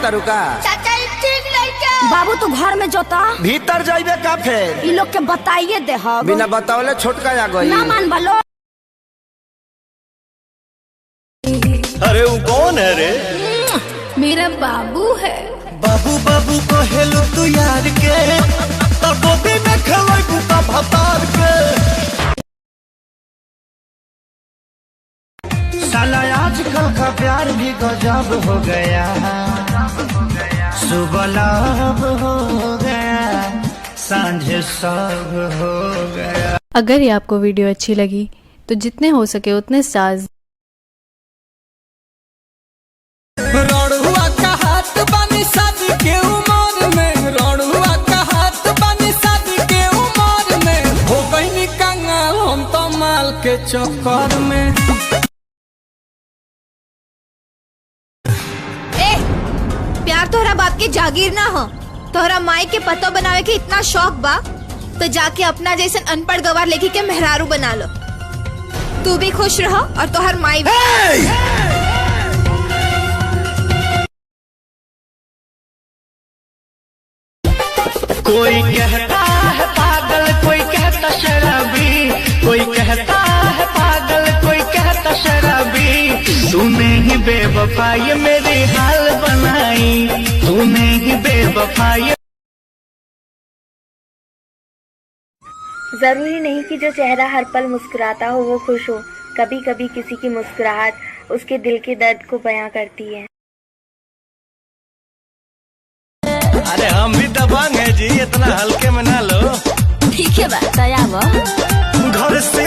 तारू का? चाचा ठीक नहीं क्या? बाबू तू घर में जोता भीतर जाइबे का फेर? इ लोग के बताइए दे हम। बिना बतावले छोटका आ गई। ना मान बलो। अरे वो कौन है रे? मेरा बाबू है। बाबू बाबू को हेलो तू यार के तब भी न खलोई बुता भतार के। साला आजकल का प्यार भी गजब हो गया, सुबह लब हो गया, सांझ सब हो गया। अगर ये आपको वीडियो अच्छी लगी तो जितने हो सके उतने स्टार्स। रड़ुआ का हाथ बनी शादी के उम्र में, रड़ुआ का हाथ बनी शादी के उम्र में, हो गई कंगाल हम तो माल के चक्कर में। प्यार तोहरा बाप के जागीर ना हो, तोहरा माई के पतो बनावे के इतना शौक बा तो जाके अपना जैसन अनपढ़ गवार लेके के मेहरारू बना लो। तू भी खुश रहो और तोहर माई भी। कोई कहता है पागल, कोई कहता शराबी, कोई कहता है पागल, कोई कहता शराबी। तूने ही बेवफाई मेरी हाल बनाई, तूने ही बेवफाई। जरूरी नहीं कि जो चेहरा हर पल मुस्कुराता हो वो खुश हो। कभी कभी किसी की मुस्कुराहट उसके दिल के दर्द को बयां करती है। अरे हम भी दबंग है जी, इतना हल्के में ना लो। ठीक है बताया वो। घर से